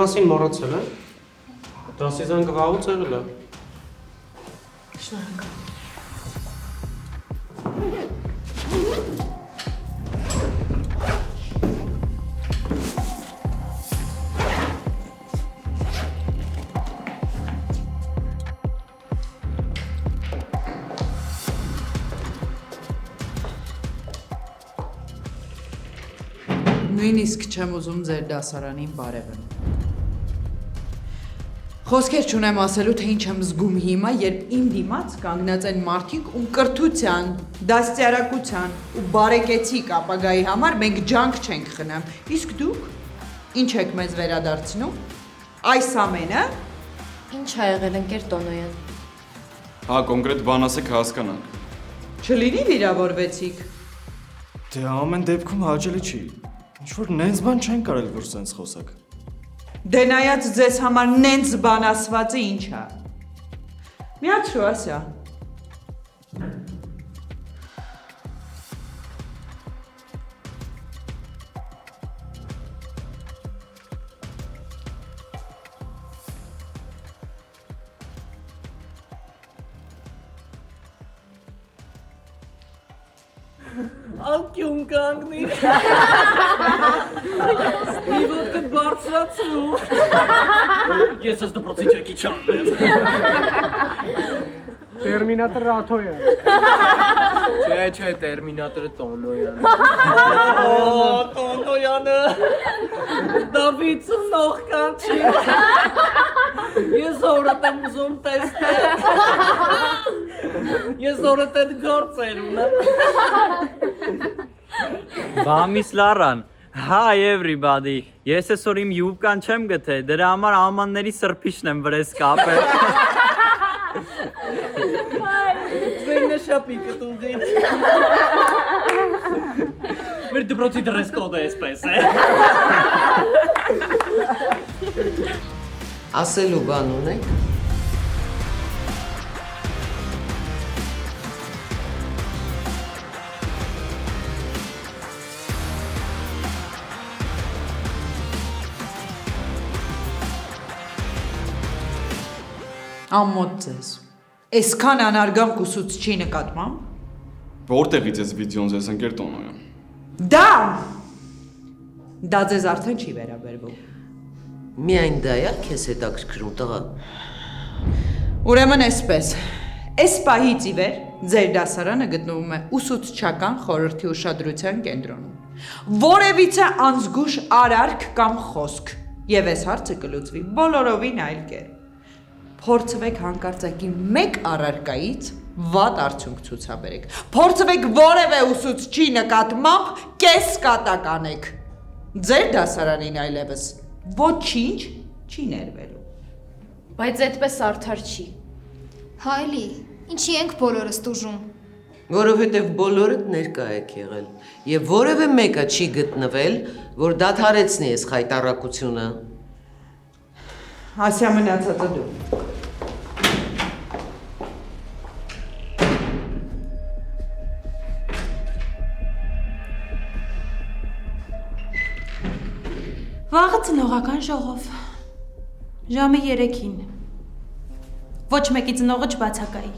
մասին մոռացել է։ Դասի զանգը վաղուց եղել է։ Շնորհակալ։ Նույնիսկ չեմ ուզում ձեր դասարանին բարևեմ։ Խոսքեր չունեմ ասելու, թե ինչ եմ զգում հիմա, երբ իմ դիմաց կանգնած են մարդիկ, ում կրթության, դաստիարակության ու բարեկեցիկ ապագայի համար մենք ջանք չենք խնամ։ Իսկ դուք ինչ եք մեզ վերադարձնում։ Այս ամենը Ինչ ա եղել ընկեր Տոնոյան։ Հա, կոնկրետ բան ասեք հասկանանք։ չլինի վիրավորվեցիք։ Դե ամեն դեպքում հաճելի չի։ Ինչ-որ նենց բան չեն կարել, որ սենց խոսակ։ Դե նայած ձեզ համար նենց բան ասվածը ինչ է։ Միացրու ասա։ Անկյուն կանգնի։ Իվոտը բարձրացրու։ Ես ես դպրոցի չեկի չանեմ։ Տերմինատորը Աթոյը։ Չէ, տերմինատորը Տոնոյան։ Տոնոյանը։ Դավիթ ծնողքան չի։ Ես օրդ եմ ուզում տեսնել։ Ես օրդ այդ գործեր ունեմ։ Բամիս Լարան, hi everybody, ես այսօր իմ յուբկան չեմ գտել, դրա համար ամանների սրբիչն եմ վրես կապել։ Ձենը շապիկը տուղի։ Մեր դպրոցի դրես կոդը էսպես է։ Ասելու բան ունեք։ Ամոթ ձեզ։ Այսքան անարգամ կուսուց չի նկատմամբ։ Որտեղից էս վիդեոն ձեզ ընկեր Տոնոյան։ Դա ձեզ արդեն չի վերաբերվում։ Միայն դա է քեզ հետաքրքրում տղա։ Ուրեմն էսպես։ Այս պահից ի վեր ձեր դասարանը գտնվում է ուսուցչական խորհրդի ուշադրության կենտրոնում։ Որևիցե անզգուշ արարք կամ խոսք, եւ այս հարցը կլուծվի բոլորովին այլ կերպ։ Փորձվեք հանկարծակի մեկ առարկայից վատ արդյունք ցուցաբերեք։ Փորձվեք որևէ ուսուցչի նկատմամբ կես կատակ անեք։ Ձեր դասարանին այլևս ոչինչ չի ներվելու։ Բայց այդպես արդար չի։ Հայլի, ինչի ենք բոլորս տուժում։ Որովհետև բոլորդ ներկա եք եղել եւ որևէ մեկը չի գտնվել, որ դադարեցնի այս խայտառակությունը։ Ասիա մնացածը դու։ Վաղը ծնողական ժողով։ Ժամը 3-ին։ Ոչ մեկի ծնողը չբացակայի։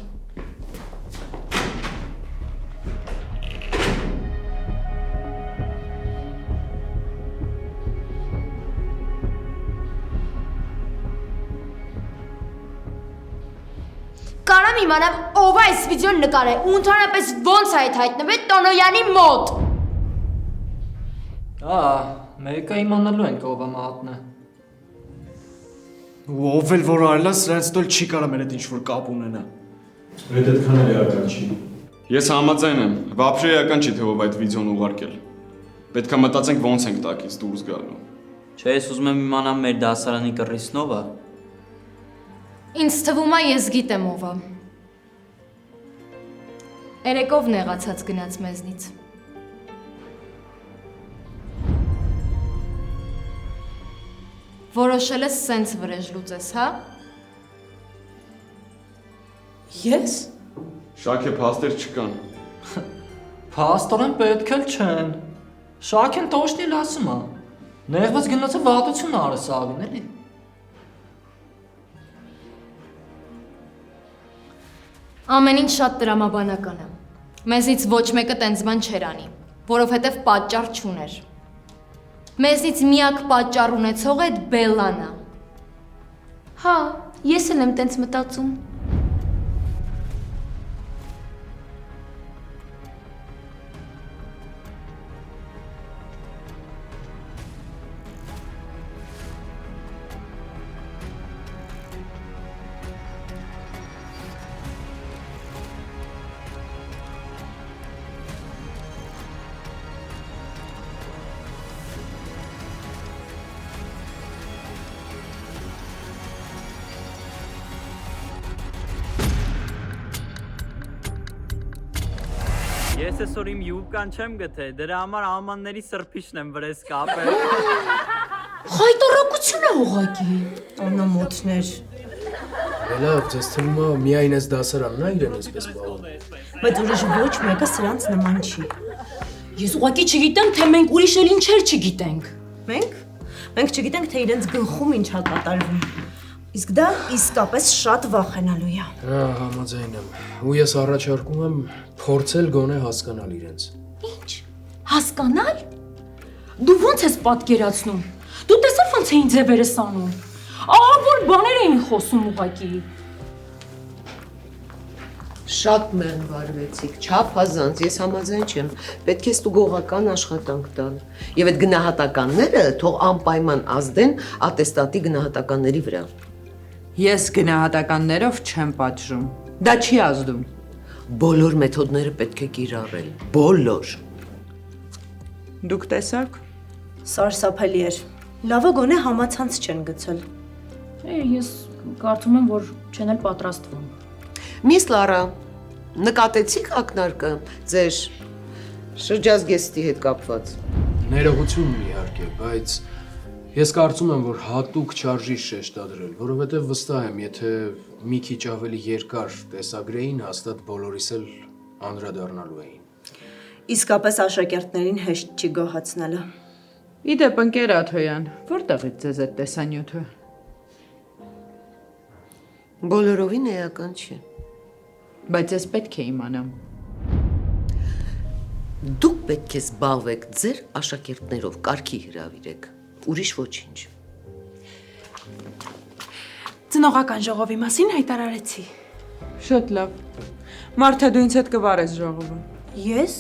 Կարամ իմանամ ով է այս վիդեոն նկարել ու ընդհանրապես ոնց է այդ հայտնվել Տոնոյանի մոտ։ Մեկը իմանալու ենք ով է մահատնը։ Ու ով էլ որ արելա, սրանց տոլ չի կարա մեր հետ ինչ-որ կապ ունենա։ Այդ այդքան էլ էական չի։ Ես համաձայն եմ, վաբշե էական չի թե ով այդ վիդեոն ուղարկել։ Պետք է մտածենք ոնց ենք տակից դուրս գալու։ Չէ, ես ուզում եմ իմանամ մեր դասարանի կռիսնով է։ Ինձ թվում է ես գիտեմ ով է։ Երեկով նեղացած գնաց մեզնից։ Որոշել ես սենց վրեժ լուծես, հա։ Ես։ Շաքե փաստեր չկան։ Փաստորեն պետք էլ չեն։ Շաքեն տոշնի լասում է։ Ներողված գնացը վատություն արը սաղին, էլի։ Ամեն ինչ շատ տրամաբանական է։ Մեզից ոչ մեկը տենց բան չէր անի, որովհետև պատճառ չուներ։ Մեզից միակ պատճառ ունեցողը այդ Բելլան է։ Հա, ես էլ եմ տենց մտածում։ Ես այսօր իմ յուբկան չեմ գտել, դրա համար ամանների սրբիչն եմ վրես կապել։ Խայտարակություն է ուղղակի։ Անամոթներ։ Լավ, ձեզ թվում է միայն այս դասարանն է իրեն այսպես բաղում։ Բայց ուրիշ ոչ մեկը սրանց նման չի։ Ես ուղղակի չգիտեմ, թե մենք ուրիշ էլ ինչեր չգիտենք։ Մենք? Մենք չգիտենք, թե իրենց գլխում ինչ է կատարվում։ Իսկ դա իսկապես շատ վախենալու է։ Հա, համաձայն եմ։ Ու ես առաջարկում եմ փորձել գոնե հասկանալ իրենց։ Ինչ։ Հասկանալ։ Դու ո՞նց ես պատկերացնում։ Դու տեսա՞ր ոնց էին ձևերս անում։ Ահա որ բաներ էին խոսում ուղղակի։ Շատ մեղմ վարվեցիք, չափազանց, ես համաձայն չեմ, պետք է ստուգողական աշխատանք տալ։ Եվ այդ գնահատականները թող անպայման ազդեն ատեստատի գնահատականների վրա։ Ես գնահատականներով չեմ պատժում։ Դա չի ազդում։ Բոլոր մեթոդները պետք է կիրառել, բոլոր։ Դուք տեսաք։ Սարսափելի էր։ Լավը գոնե համացանց չեն գցել։ Ես կարծում եմ, որ չեն էլ պատրաստվում։ Միս Լարա, նկատեցիք ակնարկը ձեր շրջազգեստի հետ կապված։ Ներողություն իհարկե, բայց ես կարծում եմ, որ հատուկ չարժի շեշտադրել, որովհետև վստահ եմ, եթե մի քիչ ավելի երկար տեսագրեին, հաստատ բոլորիս էլ անդրադառնալու էին։ Իսկապես աշակերտներին հեշտ չի գոհացնելը։ Իդեպ ընկեր Աթոյան, որտեղից ձեզ այդ տեսանյութը։ Բոլորովին էական չի։ Բայց ես պետք է իմանամ։ Դուք պետք է զբաղվեք ձեր աշակերտներով, կարգի հրավիրեք, ուրիշ ոչինչ։ Ծնողական ժողովի մասին հայտարարեցի։ Շատ լավ։ Մարթա, դու ինձ հետ կվարես ժողովը։ Ես?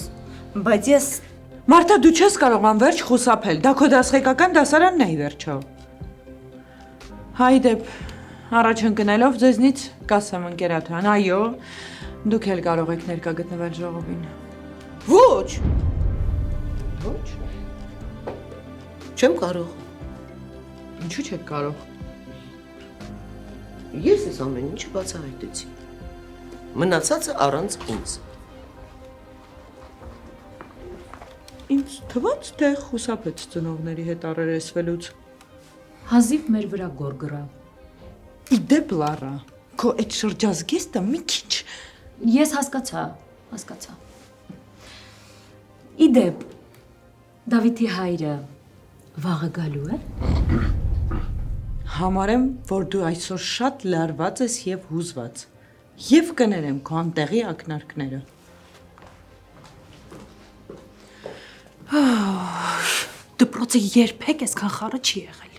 Բայց ես… Մարթա, դու չես կարող անverջ խուսափել, դա քո դասղեկական դասարանն է ի վերջո։ Հայդեպ, առաջ ընկնելով ձեզնից կասեմ ընկեր Աթոյան, այո, դուք էլ կարող եք ներկա գտնվել ժողովին։ Ոչ։ Ոչ։ Չեմ կարող։ Ինչու՞ չեք կարող։ Ես այս ամեն ինչը բացահայտեցի։ Մնացածը առանց ինձ։ Ինձ թվաց, թե խուսափեց ծնողների հետ առերեսվելուց։ Հազիվ մեր վրա գորգրա։ Իդեպ Լարա, քո այդ շրջազգեստը մի քիչ… Ես հասկացա։ Իդեպ, Դավիթի հայրը վաղը գալու է։ Համարեմ, որ դու այսօր շատ լարված ես եւ հուզված։ Եվ կներեմ քո անտեղի ակնարկները։ Դպրոցը երբեք այսքան խառը չի եղել։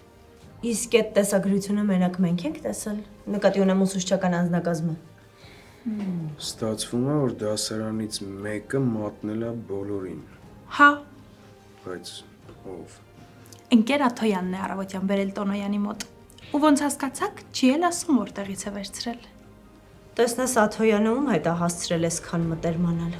Իսկ այդ տեսագրությունը մենակ մենք ենք տեսել։ Նկատի ունեմ ուսուցչական անձնակազմը։ Ստացվում է, որ դասարանից մեկը մատնել է բոլորին։ Հա։ Բայց ով։ Ընկեր Աթոյանն է առավոտյան բերել Տոնոյանի մոտ։ Ու ոնց հասկացաք, չի էլ ասում որտեղից է վերցրել։ Տեսնես Աթոյանը ում հետ է հասցրել այսքան մտերմանալ։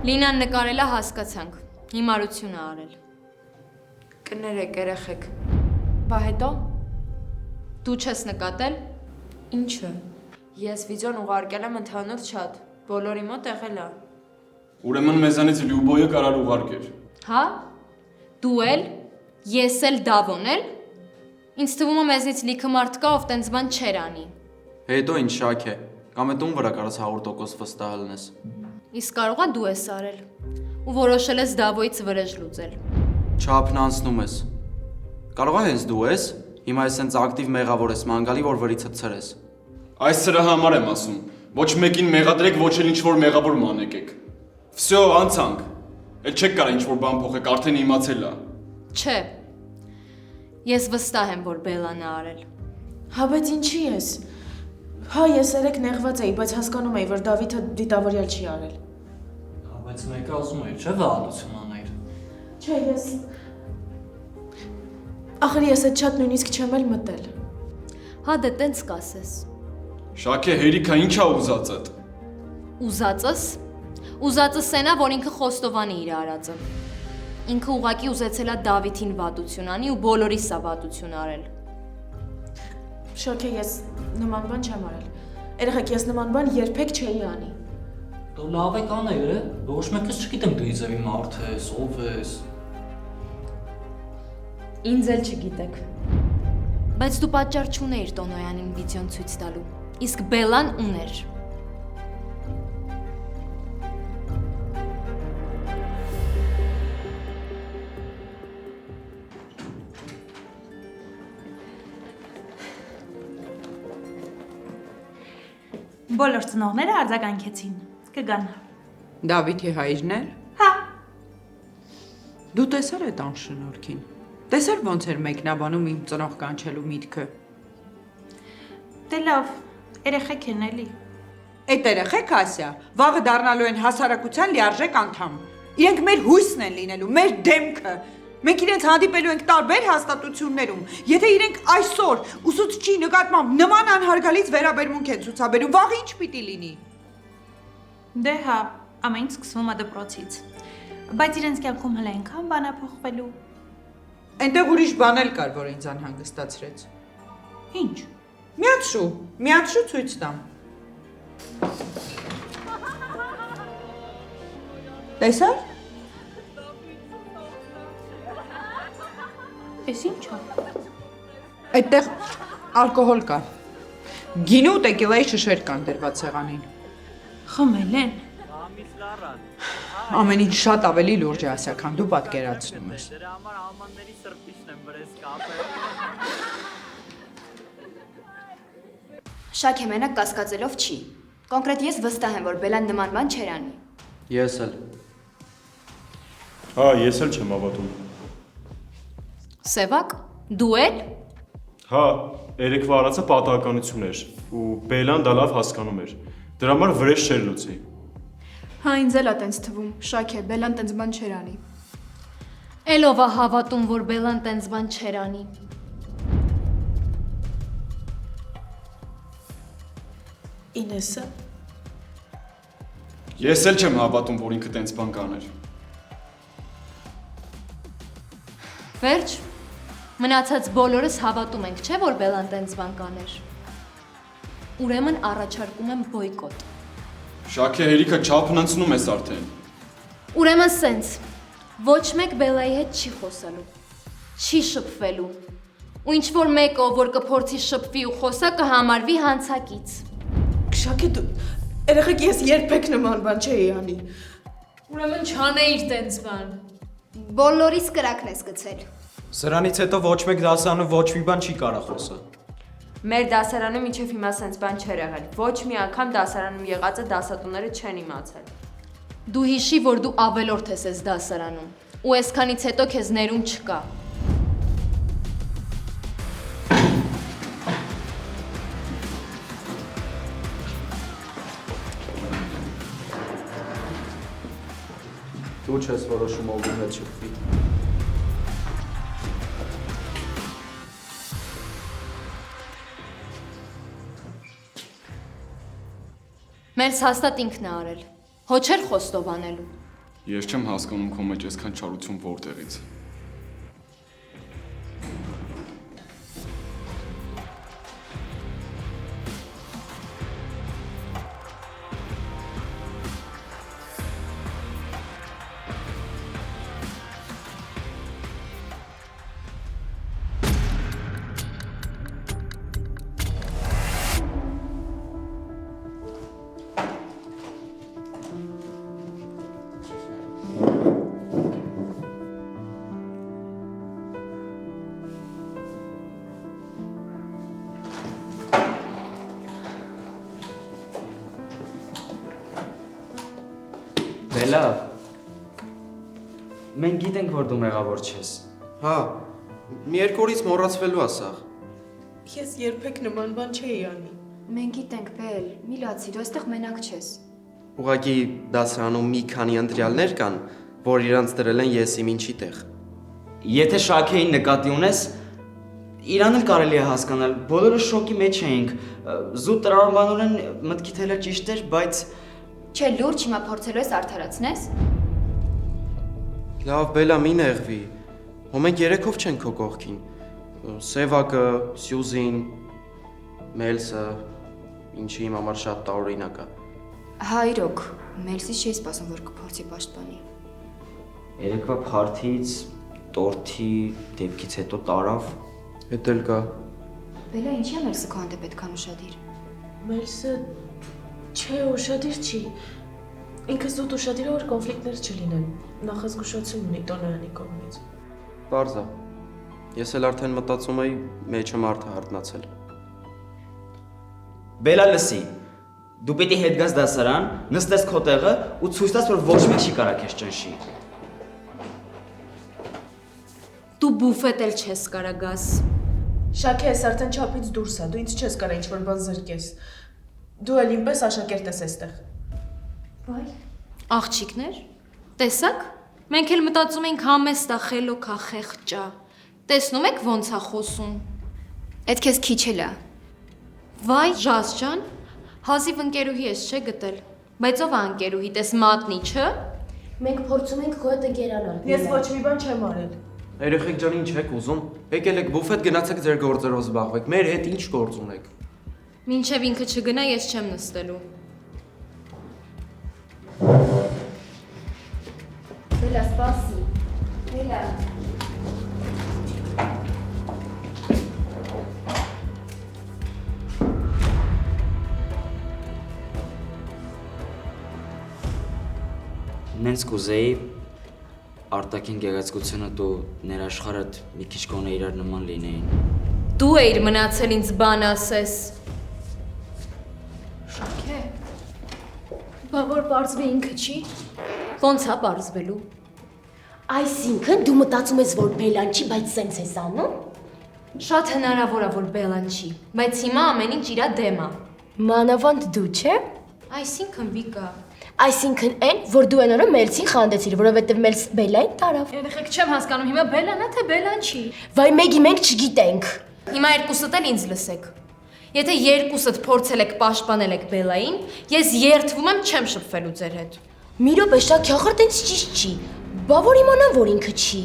Լինան նկարելը հասկացանք, հիմարություն է արել։ Կներեք երեխեք։ Բա հետո։ Դու չես նկատել։ Ինչը։ Ես վիդեոն ուղարկել եմ ընդհանուր չաթ։ Բոլորի մոտ եղել է։ Ուրեմն մեզանից Լյուբոյը կարար ուղարկել։ Հա։ Դու էլ, ես էլ Դավոն էլ։ Ինձ թվում է մեզնից լիքը մարդ կա, ով տենց բան չեր անի։ Հետո ինչ շակ է։ Կամ է տուն վրա կարաս 100% վստահ լնես։ Իսկ կարողա դու ես արել ու որոշել ես Դավոյից վրեժ լուծել։ Չափն անցնում ես։ Կարող է հենց դու ես։ Հիմա ես հենց ակտիվ մեղավոր ես մանգալի, որ վրիցդ ցրես։ Այս սրա համար եմ ասում։ Ոչ մեկին մեղադրեք, ոչ էլ ինչ-որ մեղավոր մանեկեք։ Վсё, անցանք։ Էլ չեք կարա ինչ-որ բան փոխեք, արդեն իմացել ա։ Չէ։ Ես վստահ եմ, որ Բելլան է արել։ Հա, բայց ինչի ես։ Հա, ես երեք նեղված էի, բայց հասկանում էի, որ Դավիթը դիտավորյալ չի արել։ Հա, բայց մեկը ասում էր, չէ՞ վատություն աներ։ Չէ, ես Ախր ես այդ շատ նույնիսկ չեմ էլ մտել։ Հա, դե տենց կասես։ Շաքե, հերիքա ի՞նչ ա ուզածդ։ Ուզածս։ Ուզածս սենա, որ ինքը խոստովանի իր արածը։ Ինքը ուղակի ուզեցել է Դավիթին վատություն անի ու բոլորիս է վատություն արել։ Շոքե, ես նման բան չեմ արել։ Երեխեք, ես նման բան երբեք չէի անի։ Դու լավ եք անել, ոչ մեկս չգիտեմ դու իզևի մարդ ես, ով ես։ Ինձ էլ չգիտեք։ Բայց դու պատճառ չունեիր Տոնոյանին վիդեոն ցույց տալու, իսկ Բելլան ուներ։ Բոլոր ծնողները արձագանքեցին։ Կգան։ Դավիթի հայրներ։ Հա։ Դու տեսար այդ անշնորհքին։ Տեսար ոնց էր մեկնաբանում իմ ծնող կանչելու միտքը։ Դե լավ, երեխեք են էլի։ Այդ երեխեք ասյա, վաղը դառնալու են հասարակության լիարժեք անդամ։ Իրենք մեր հույսն են լինելու, մեր դեմքը։ Մենք իրենց հանդիպելու ենք տարբեր հաստատություններում։ Եթե իրենք այսօր ուսուցչի նկատմամբ նման անհարգալից վերաբերմունք են ցուցաբերում, վաղ ինչ պիտի լինի։ Դե հա, ամեն ինչ սկսվում է դպրոցից։ Բայց իրենց կյանքում հենց այնքան բան է փոխվելու։ Այնտեղ ուրիշ բան էլ կար, որ ինձ անհանգստացրեց։ Ինչ։ Միացրու ցույց տամ։ Տեսա՞ր։ Էս ինչ է։ Այդտեղ ալկոհոլ կա։ Գինու տեկիլայի շշեր կան դրված սեղանին։ Խմել են։ Ամեն ինչ շատ ավելի լուրջ է ասա, քան դու պատկերացնում ես։ Դրա համար Ալմանների սրբիչն եմ վրես կապել։ Շաքե մենակ կասկածելով չի։ Կոնկրետ ես վստահ եմ, որ Բելլան նման բան չեր անի։ Ես էլ։ Հա, ես էլ չեմ հավատում։ Սևակ, դու էլ։ Հա, երեկվա արածը պատահականություն էր ու Բելլան դա լավ հասկանում էր։ Դրա համար վրեժ չէր լուծի։ Հա, ինձ էլ է տենց թվում։ Շաքե, Բելլան տենց բան չէր անի։ Էլով է հավատում, որ Բելլան տենց բան չէր անի։ Ինեսը։ Ես էլ չեմ հավատում, որ ինքը տենց բան կաներ։ Վերջ, մնացած բոլորս հավատում ենք, չէ՞ որ Բելլան տենց բան կաներ։ Ուրեմն առաջարկում եմ բոյկոտ։ Շաքե, հերիքա չափն անցնում ես արդեն։ Ուրեմն սենց, ոչ մեկ Բելլայի հետ չի խոսալու, չի շփվելու։ Ու ինչ որ մեկը, որ կփորձի շփվի ու խոսա, կհամարվի հանցակից։ Շաքե, դու երեխեք, ես երբեք նման բան չէի անի։ Ուրեմն չանեիր տենց բան։ Բոլորիս կրակն ես գցել։ Սրանից հետո ոչ մեկ դասարանում ոչ մի բան չի կարող խոսել։ Մեր դասարանում մինչև հիմա սենց բան չէր եղել։ Ոչ մի անգամ դասարանում եղածը դասատուները չեն իմացել։ Դու հիշի, որ դու ավելորդ ես այս դասարանում, ու այսքանից հետո քեզ ներում չկա։ Դու չես որոշում ով հետ շփվի։ Մեզ հաստատ ինքն է արել։ Հո չէր խոստովանելու։ Ես չեմ հասկանում քո մեջ այսքան չարություն որտեղից։ Բելա։ Մենք գիտենք, որ դու մեղավոր չես։ Հա, մի երկու օրից մոռացվելու է սա։ Ես երբեք նման բան չէի անի։ Մենք գիտենք, Բել, մի լացի, դու այստեղ մենակ չես։ Ուղղակի դասարանում մի քանի ընտրյալներ կան, որ իրանց դրել են եսի ինչի տեղ։ Եթե Շաքեին նկատի ունես, իրան էլ կարելի է հասկանալ, բոլորը շոկի մեջ էինք, զուտ տրամաբանորեն մտքիդ էլ ճիշտ էր, բայց… Չէ, լուրջ հիմա փորձելու ես արդարացնես։ Լավ, Բելա, մի նեղվի։ Հո մենք երեքով չենք քո կողքին։ Սևակը, Սյուզին, Մելսը, ինչի իմ համար շատ տարօրինակ է։ Հա, իրոք, Մելսից չէի սպասում, որ կփորձի պաշտպանի։ Երեկվա փարթից, տորթի, դեպքից հետո տարավ։ Էդ էլ կա։ Բելա, ինչի է Մելսը քո հանդեպ այդքան ուշադիր։ Մելսը չէ, ուշադիր չի։ Ինքը զուտ ուշադիր է, որ կոնֆլիկտներ չլինեն։ Նախազգուշացում ունի Տոնոյանի կողմից։ Պարզ է։ Ես էլ արդեն մտածում էի մեջը մարդը հարթնացել։ Բելա լսի, դու պիտի հետ գաս դասարան, նստես քո տեղը ու ցույց տաս, որ ոչ մեկ չի կարա քեզ ճնշի։ Դու բուֆետ էլ չես կարա գաս։ Շաքե, ես արդեն չափից դուրս է, դու ինձ չես կարա ինչ-որ բան զրկես։ Դու էլ ինպես աշակերտ ես այստեղ։ Վայ, աղջիկներ, տեսակ, մենք էլ մտածում ենք համեստ է, խելոք է, խեղճ է։ Տեսնում եք ոնց է խոսում։ Էդ քեզ քիչ էլ է։ Վայ, Ժազ ջան, հազիվ ընկերուհի ես չէ գտել, բայց ով է ընկերուհի, տես մատնի, չէ։ Մենք փորձում ենք քո հետ ընկերանալ։ Ես ոչ մի բան չեմ արել։ Երեխեք ջան, ինչ եք ուզում։ Եկել եք բուֆետ, գնացեք ձեր գործերով զբաղվեք։ Մեր հետ ինչ գործ ունեք։ Մինչև ինքը չգնա, ես չեմ նստելու։ Բելա, սպասի։ Բելա։ Նենց կուզեի արտաքին գեղեցկությունը դու ներաշխարհդ մի քիչ կոնե իրար նման լինեին։ Դու էիր մնացել ինձ բան ասես։ Շաքե։ Բա որ պարզվի ինքը չի։ Ոնց է պարզվելու։ Այսինքն դու մտածում ես, որ Բելան չի, բայց սենց ես անում։ Շատ հնարավոր է, որ Բելան չի, բայց հիմա ամեն ինչ իրա դեմ է։ Մանավանդ դու, չէ։ Այսինքն Վիկա։ Այսինքն այն, որ դու այն օրը Մելսին խանդեցիր, որովհետև Մելս Բելային տարավ։ Երեխեք չեմ հասկանում, հիմա Բելան է, թե Բելան չի։ Վայ, մեկ մենք չգիտենք։ Հիմա երկուսդ էլ ինձ լսեք։ Եթե երկուսդ փորձել եք պաշտպանել եք Բելային, ես երդվում եմ չեմ շփվելու ձեր հետ։ Մի րոպե, Շաքե, ախր տենց ճիշտ չի։ Բա որ իմանամ, որ ինքը չի։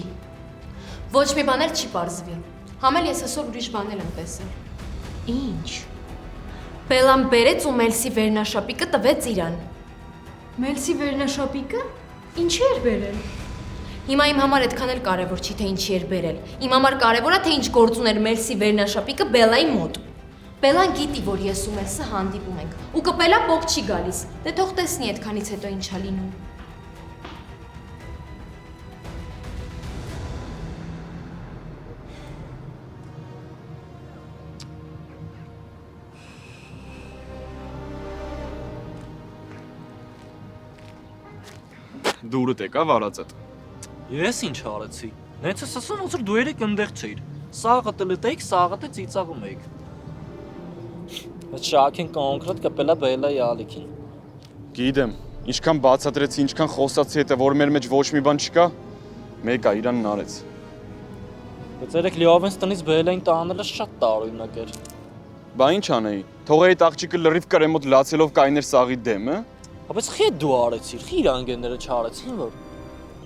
Ոչ մի բան էլ չի պարզվի։ Համել ես այսօր ուրիշ բաներ եմ տեսել։ Ինչ։ Բելան բերեց ու Մելսի վերնաշապիկը տվեց իրան։ Մելսի վերնաշապիկը ինչի էր բերել։ Հիմա իմ համար այդքան էլ կարևոր չի, թե ինչի էր բերել։ Իմ համար կարևոր է, թե ինչ գործ ուներ Մելսի վերնաշապիկը Բելայի մոտ։ Բելան գիտի, որ ես ու Մելսը հանդիպում ենք, ու կպելա պոկ չի գալիս։ Դե թող տեսնի այդքանից հետո ինչ է լինում։ Դուրդ եկա վարածդ։ Ես ինչ արեցի։ Նենց ես ասում, ոնց որ դու երեք ընդեղ չէիր։ Սաղը տլտեիք, սաղը տե ծիծաղում էիք։ Բայց Շաքեն կոնկրետ կպելա Բելայի ալիքին։ Գիտեմ, ինչքան բացատրեցի, ինչքան խոսացի հետը, որ մեր մեջ ոչ մի բան չկա, մեկը իրանն արեց։ Բայց երեք լիովենս տնից Բելային տանելը շատ տարօրինակ էր։ Բա ինչ անեի։ Թող այդ աղջիկը լրիվ կրեմոտ լացելով կայներ սաղի դեմը։ Բայց խի դու արեցիր, խի իր անգենները չարեցին որ։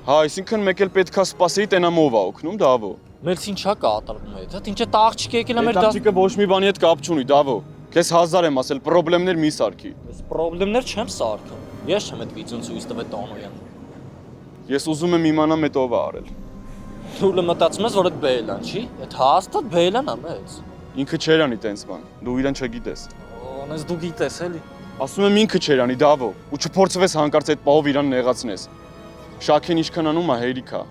Հա, այսինքն մեկ էլ պետքա սպասեի տենամով ա օգնում, դավո։ Մելս ինչա կատարվում է, դա ինչ է աղջիկը եկել է մեր դաս։ Աղջիկը ոչ մի բանի հետ կապ չունի, դավո։ Քեզ 1000 եմ ասել, խնդիրներ մի սարքի։ Ես խնդիրներ չեմ սարքում։ Ես չեմ այդ վիդեոն ցույց տվել Տոնոյան։ Ես ուզում եմ իմանամ այդ ով է արել։ Դու մտածում ես, որ այդ Բելան չի։ Այդ հաստատ Բելան է մեծ։ Ինքը չէր անի տենց բան։ Դու իրան չգիտես։Ոնես դու գիտես էլի։ Ասում եմ ինքը չէր անի, դավո, ու չփորձվես հանկարծ այդ պահով իրան նեղացնես։ Շաքեն ինչքան անում է հերիք է։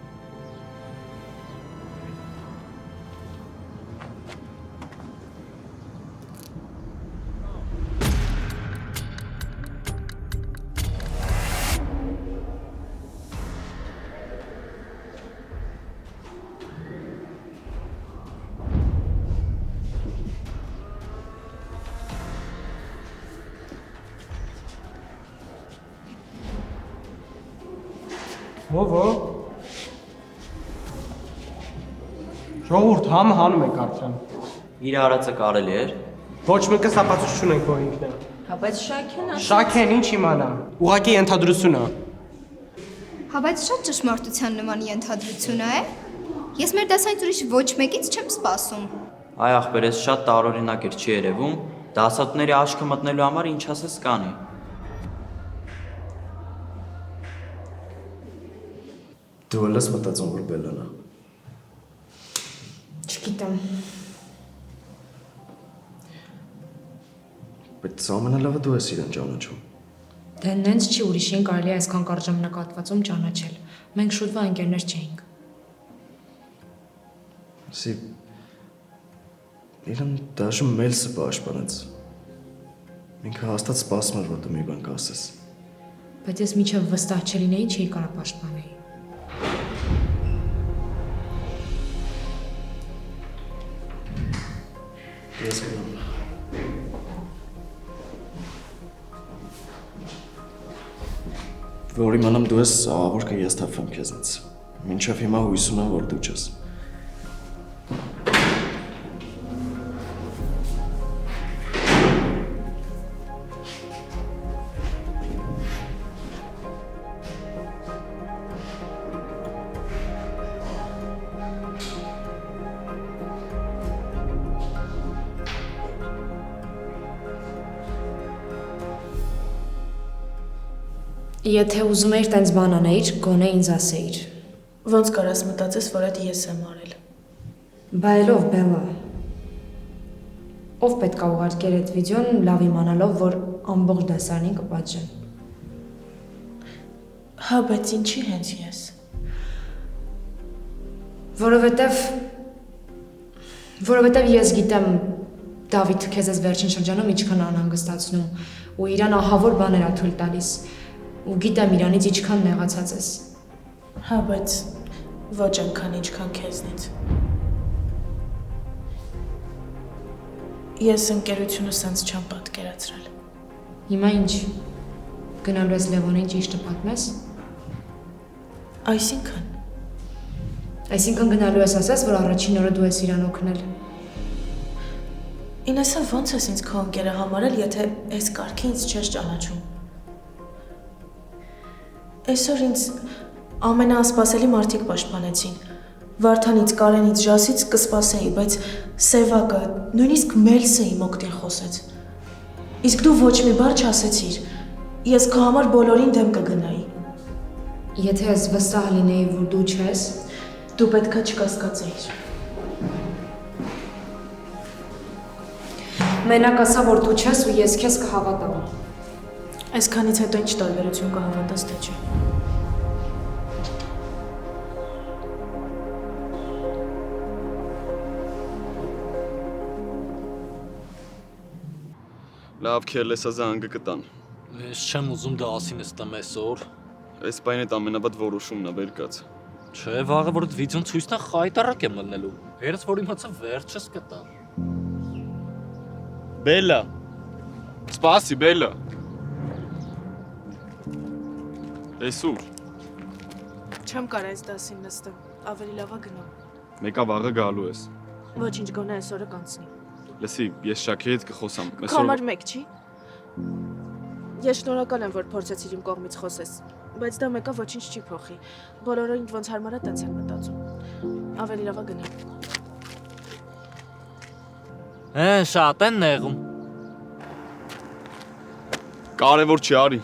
Ո՞վ։ Ժողովուրդ համը հանում եք արդեն։ Իր արածը կարելի էր։ Ոչ մեկը սապացույց չունենք, որ ինքն է։ Հա բայց Շաքեն ասաց։ Շաքեն ինչ իմանա։ Ուղղակի ենթադրություն է։ Հա բայց շատ ճշմարտության նման ենթադրություն է։ Ես մեր դասայից ուրիշ ոչ մեկից չեմ սպասում։ Այ ախպեր, ես շատ տարօրինակ էր չի երևում, դասատուների աչքը մտնելու համար ինչ ասես կանի։ Դու ելես մտածում, որ Բելլան է։ Չգիտեմ։ Բայց ամենալավը դու ես իրեն ճանաչում։ Դե նենց չի ուրիշին կարելի է այսքան կարճ ժամանակահատվածում ճանաչել։ Մենք շուտվա ընկերներ չէինք։ Սի իրեն դաշը Մելսը պաշտպանեց։ Ինքը հաստատ սպասում էր, որ դու մի բան կասես։ Բայց ես միջև վստահ չլինեի, չէի կարող պաշտպանել։ Ես գնում։ Որ իմանամ դու ես աղավոր կհիասթափվեմ քեզնից։ Մինչև հիմա հույս ունեմ, որ դու չես։ Եթե ուզում էիր տենց բան անեիր, գոնե ինձ ասեիր։ Ոնց կարաս մտածես, որ այդ ես եմ արել։ Բայելով Բելլա։ Ով պետք է ուղարկեր այդ վիդեոն, լավ իմանալով, որ ամբողջ դասարանին կպատժեն։ Հա, բայց ինչի հենց ես։ Որովհետև ես գիտեմ Դավիթ քեզ այս վերջին շրջանում ինչքան անհանգստացնում ու իրան ահավոր բաներ ա թույլ տալիս ու գիտեմ իրանից ինչքան նեղացած ես։ Հա, բայց ոչ այնքան ինչքան քեզնից։ Ես ընկերությունը սենց չեմ պատկերացրել։ Հիմա ինչ։ Գնալու ես Լևոնին ճիշտը պատմես։ Այսինքն գնալու ես ասես, որ առաջին օրը դու ես իրան օգնել։ Ինեսա ոնց ես ինձ քո ընկերը համարել, եթե այս կարգի ինձ չես ճանաչում։ Այսօր ինձ ամենաասպասելի մարդիկ պաշտպանեցին։ Վարդանից, Կարենից, Ժասից կսպասեի, բայց Սևակը, նույնիսկ Մելսը իմ օգտին խոսեց։ Իսկ դու ոչ մի բառ չասեցիր։ Ես քո համար բոլորին դեմ կգնայի։ Եթե ես վստահ լինեի, որ դու չես, դու պետքա չկասկածեիր։ Մենակ ասա, որ դու չես ու ես քեզ կհավատամ։ Այսքանից հետո ինչ տարբերություն կհավատաս, թե չէ։ Լավ քերլեսա զանգը կտան։ Ես չեմ ուզում դա ասին ստեմ այսօր։ Այս պայն այդ ամենաբադ որոշումն է, վեր կաց։ Չէ, վաղը որ այդ վիդեոն ցույց տա խայտարակ եմ մտնելու։ Հերս որ իմացա վերջս կտա։ Բելլա։ Սպասի, Բելլա։ Այսուր։ Չեմ կարող այս դասին նստեմ, ավելի լավ է գնամ։ Մեկա վաղը գալու ես։ Ոչինչ, գոնե այսօրը կանցնի։ Լսի, ես Շաքեի հետ կխոսամ։ Համար մեկ չի։ Ես շնորհակալ եմ, որ փորձեցիր իմ կողմից խոսես, բայց դա մեկը ոչինչ չի փոխի։ Բոլորը ինձ ոնց հարմար է, տենց են մտածում։ Ավելի լավ է գնամ։ Շատ են նեղում։ Կարևոր չի, արի։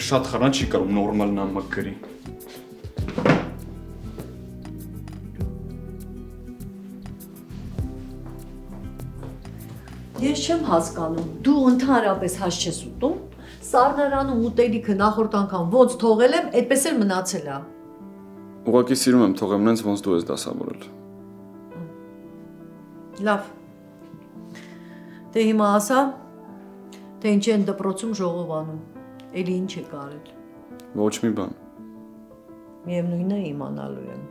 շատ խառան չի կարող նորմալ նամակ գրի։ Ես չեմ հասկանում, դու ընդհանրապես հաշ չես ուտում, սառնարանում ուտելիքը նախորդ անգամ ոնց թողել եմ, այդպես էլ մնացել է։ Ուղղակի սիրում եմ թողեմ նենց ոնց դու ես դասավորել։ Լավ։ Դե հիմա ասա, թե ինչ են դպրոցում ժողովանում, էլի ինչ է կարել։ Ոչ մի բան։ Միևնույնն է իմանալու եմ։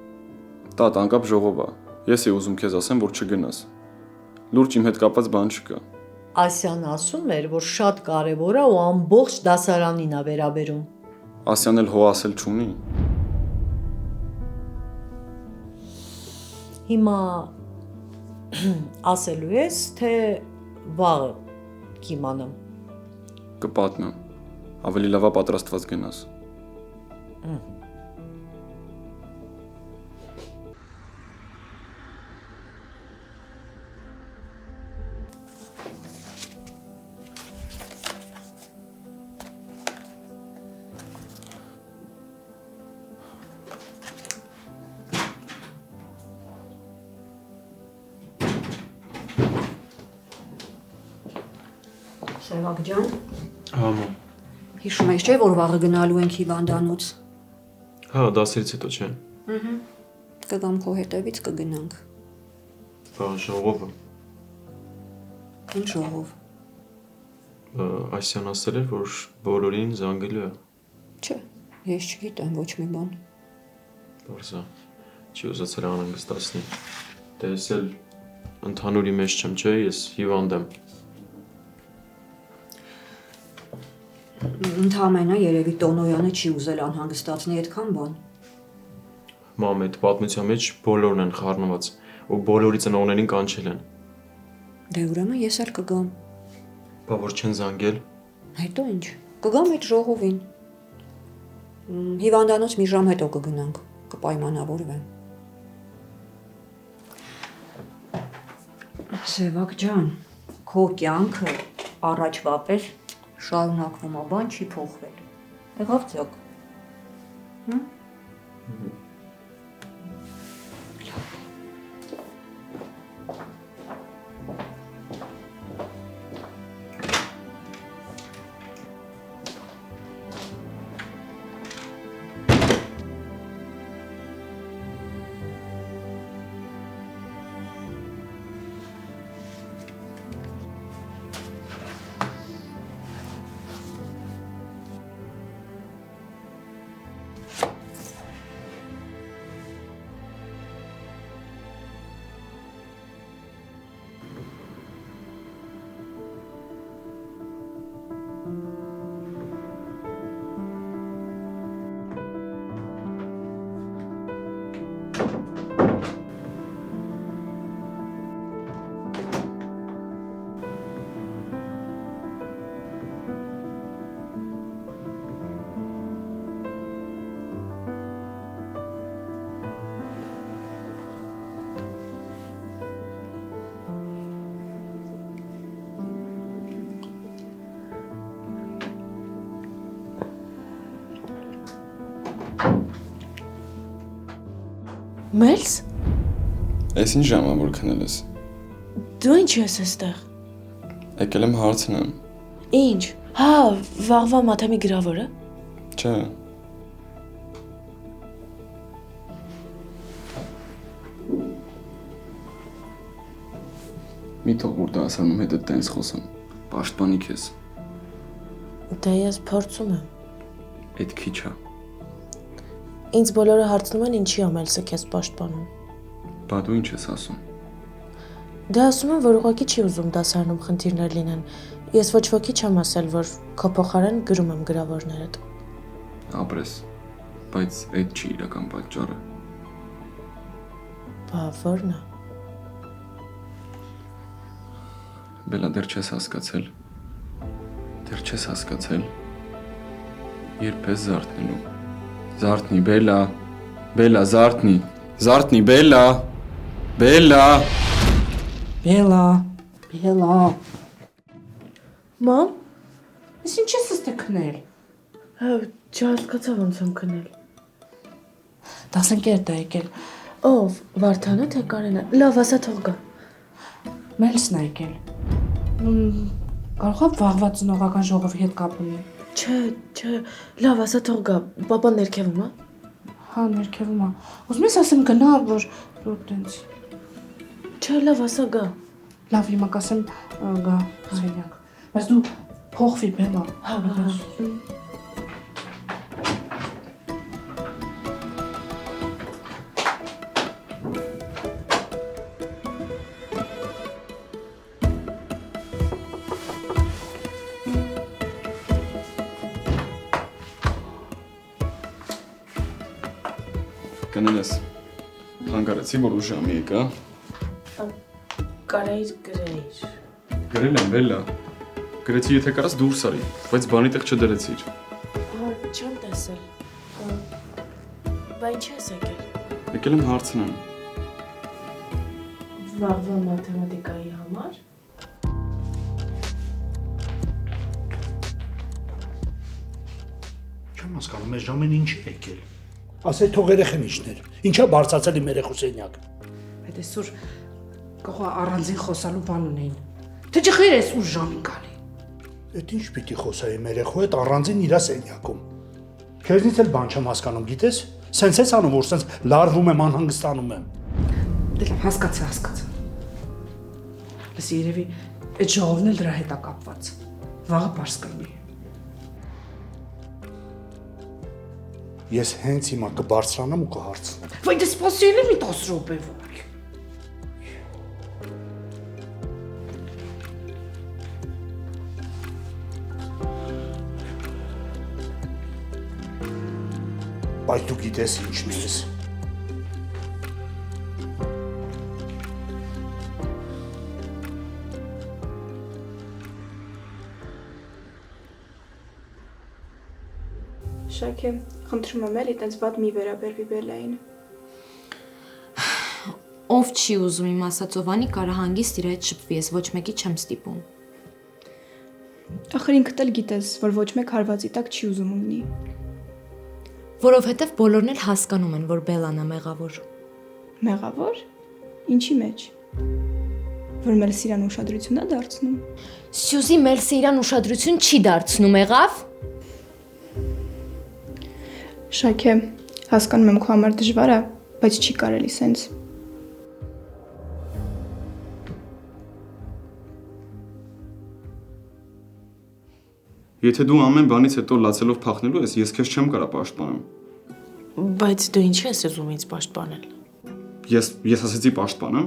Տատ անկապ ժողով է։ Ես էի ուզում քեզ ասեմ, որ չգնաս։ Լուրջ իմ հետ կապված բան չկա։ Ասյան ասում էր, որ շատ կարևոր է ու ամբողջ դասարանին է վերաբերում։ Ասյան էլ հո ասել չունի։ Հիմա ասելու ես, թե վաղը կիմանամ։ Կպատմեմ։ Ավելի լավ է պատրաստված գնաս։ Սևակ ջան, Համո։ հիշում ես չէ, որ վաղը գնալու ենք հիվանդանոց։ Հա, դասերից հետո չէ։ Կգամ քո հետևից կգնանք։ Բա ժողովը։ Ինչ ժողով։ Այսյան ասել էր, որ բոլորին զանգելու է։ Չէ, ես չգիտեմ ոչ մի բան։ Բարձա, չի ուզեցել անհանգստացնի։ Դե ես էլ ընդհանուրի մեջ չեմ, չէ, ես հիվանդ եմ։ Ընդհանրապես երևի Տոնոյանը չի ուզել անհանգստացնի այդքան բան։ Մամ, այդ պատմության մեջ բոլորն են խառնված ու բոլորի ծնողներին կանչել են։ Դե ուրեմն ես էլ կգամ։ Բա որ չեն զանգել։ Հետո ինչ։ Կգամ այդ ժողովին։ Հիվանդանոց մի ժամ հետո կգնանք, կպայմանավորվեմ։ Սևակ ջան, քո կյանքը առաջվա պես շարունակվում է, բան չի փոխվել։ Եղավ ձոկ։ Մելս, Էս ինչ ժամ է որ քնել ես։ դու ինչ ես այստեղ։ Եկել եմ հարցնեմ։ Ինչ։ Հա, վաղվա մաթեմի գրավորը։ Չէ։ Մի թող որ դասարանում հետ տենց խոսեմ։ Պաշտպանի քեզ։ Դե ես փորձում եմ։ Այդ քիչ է։ Ինձ բոլորը հարցնում են ինչի ամելսը քեզ պաշտպանում։ Բա դու ինչ ես ասում։ Դե ասում եմ, որ ուղղակի չի ուզում դասարանում խնդիրներ լինեն։ Ես ոչ ոքի չեմ ասել, որ քո փոխարեն գրում եմ գրավորներդ։ Ապրես, բայց այդ չի իրական պատճառը։ Բա ո՞րն է։ Բելա դեռ չես հասկացել։ Դեռ չես հասկացել։ Երբ ես զարթնելու։ Զարթնի, Բելա։ Բելա, զարթնի։ Զարթնի, Բելա։ Բելա։ Բելա։ Բելա։ Մամ, ես ինչ ես ստե քնել։ Չհասկացա ոնց եմ քնել։ Դասընկերդ է եկել։ Ով, Վարդանը թե Կարենը։ Լավ, ասա թող գա։ Մելսն է եկել։ Կարող է վաղվա ծնողական ժողովի հետ կապ ունի։ Չէ, լավ, ասա թող գա։ Պապան ներքևում է։ Հա, ներքևում է։ Ուզում ես ասեմ գնա, որ տենց։ Չէ, լավ, ասա գա։ Լավ, հիմա կասեմ գա զենյակ։ Բայց դու փոխվի բեմա։ Հա։ Կնենես, հանգարեցի, որ ուժ ժամի եկա։ Կարայիր գրեիր։ Գրել եմ, վելա։ Գրեցի, եթե կարաս դուրս արի, բայց բանի տեղ չդրեցիր։ Հա, չեմ տեսել։ Բա ինչ ես եկել։ Եկել եմ հարցնեմ։ Վաղվա մաթեմատիկայի համար։ Չեմ հասկանում, այս ժամին ինչ է եկել։ Ասե թող երեխեն իջներ։ Ինչա բարձացել իմ երեխու սենյակ։ Այդ այսօր կողա առանձին խոսալու բան ունեին։ Թե ջղեր ես ուր ժամին գալի։ Էդ ինչ պիտի խոսայի իմ երեխու հետ առանձին իրա սենյակում։ Քեզնից էլ բան չեմ հասկանում, գիտես։ Սենց ես անում, որ սենց լարվում եմ, անհանգստանում եմ։ Դե լավ, հասկացա։ Լսի, երևի այդ ժողովն էլ դրա հետ է կապված։ Վաղը բարձ կլինի։ Ես հենց հիմա կբարձրանամ ու կհարցնեմ։ Վայ դե սպասել եմ 10 րոպե վայ։ Բայց դու գիտես ինչն ես։ Շաքե, խնդրում եմ էլի տենց վատ մի վերաբերվի Բելլային։ Ով չի ուզում իմ ասածովանի կարա հանգիստ իր հետ շփվի, ես ոչ մեկի չեմ ստիպում։ Ախր ինքդ էլ գիտես, որ ոչ մեկ հարվածի տակ չի ուզում ունի։ Որովհետև բոլորն էլ հասկանում են, որ Բելլան է մեղավոր։ Մեղավոր։ Ինչի մեջ։ Որ Մելսը իրան ուշադրություն է դարձնում։ Սյուզի Մելսը իրան ուշադրություն չի դարձնում, եղավ։ Շաքե, հասկանում եմ քո համար դժվար է, բայց չի կարելի սենց։ Եթե դու ամեն բանից հետո լացելով փախնելու ես, ես քեզ չեմ կարա պաշտպանեմ։ Բայց դու ինչ ես ուզում ինձ պաշտպանել։ Ես ասեցի պաշտպանեմ։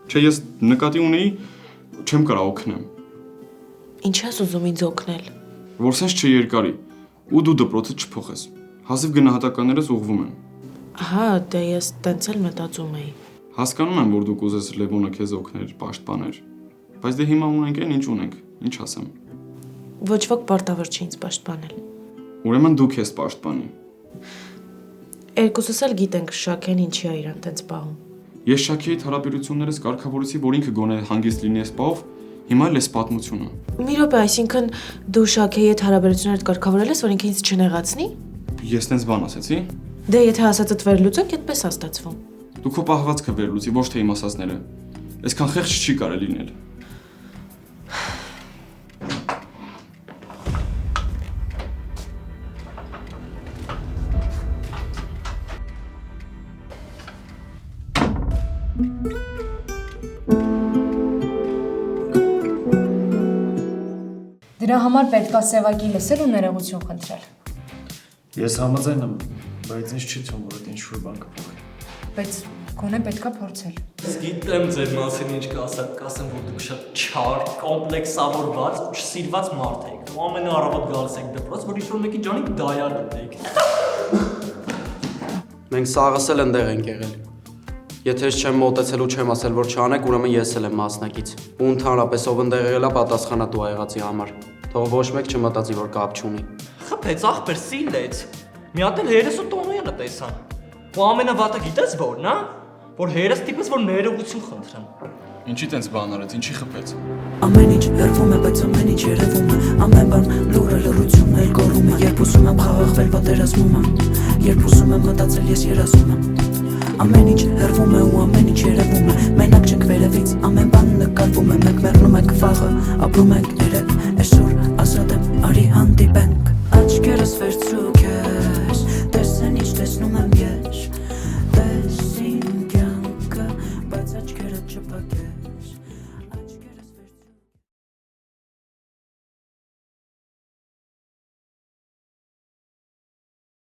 Չէ, ես նկատի ունեի չեմ կարա օգնեմ։ Ինչ ես ուզում ինձ օգնել։ Որ սենց չերկարի ու դու դպրոցը չփոխես։ Հազիվ գնահատականներս ուղղվում են։ Հա, դե ես տենց էլ մտածում էի։ Հասկանում եմ, որ դու կուզես Լևոնը քեզ օգներ, պաշտպաներ։ Բայց դե հիմա ունենք այն ինչ ունենք, ինչ ասեմ։ Ոչ ոք պարտավոր չի ինձ պաշտպանել։ Ուրեմն դու քեզ պաշտպանի։ Երկուսս էլ գիտենք Շաքեն ինչի է իրան տենց պահում։ Ես Շաքեի հարաբերություններս կարգավորեցի, որ ինքը գոնե հանգիստ լինի այս պահով, հիմա էլ էս պատմությունը։ Մի րոպե, այսինքն դու Շաքեի հետ հարաբերություններ կարգավորել ես, որ ինքը ինձ չնեղացնի։ Ես տենց բան ասեցի։ Դե եթե ասածդ վերլուծենք, այդպես է ստացվում։ Դու քո պահվածքը վերլուծի, ոչ թե իմ ասածները։ Այսքան խեղճ չի կարելի լինել։ Դրա համար պետքա Սևակի լսել ու ներողություն խնդրել։ Ես համաձայն եմ, բայց ինձ չի թվում, որ այդ ինչ-որ բան կփոխի։ Բայց գոնե պետքա փորձել։ Գիտեմ ձեր մասին ինչ կասեմ, որ դուք շատ չար, կոմպլեքսավորված ու չսիրված մարդ եք։ Ու ամենաառավոտ գալիս եք դպրոց, որ ինչ-որ մեկի ջանիկ դայար դեք։ Մենք սաղս էլ ընդեղ ենք եղել։ Եթե ես չեմ մոտեցել ու չեմ ասել, որ չանեք, ուրեմն ես էլ եմ մասնակից։ Ու ընդհանրապես ով ընդեղ եղել է պատասխանատու ա եղածի համար։ Թող ոչ մեկ չմտածի, որ կապ չունի։ Խփեց, ախպեր սիլեց։ Մի հատ էլ 30 տոնույանը տեսան։ Ու ամենավատը գիտես որն է։ որ հերս տիպս որ ներողություն խնդրեմ։ Ինչի տենց բան արեց, ինչի խփեց։ Ամեն ինչ հերվում է, բայց ամեն ինչ երևում է։ Ամեն բան լուրը լռությունն էլ գոռում է։ Երբ ուզում եմ խաղաղվել, պատերազմում եմ։ Երբ ուզում եմ մտածել, ես երազում եմ։ Ամեն ինչ հերվում է ու ամեն ինչ երևում է։ Մենակ չենք վերևից, ամեն բան նկարվում է։ Մենք մեռնում ենք վաղը, ապրում ենք երեք։ Այսօր ազատ եմ, արի հանդիպենք։ Աչքերս վերցրու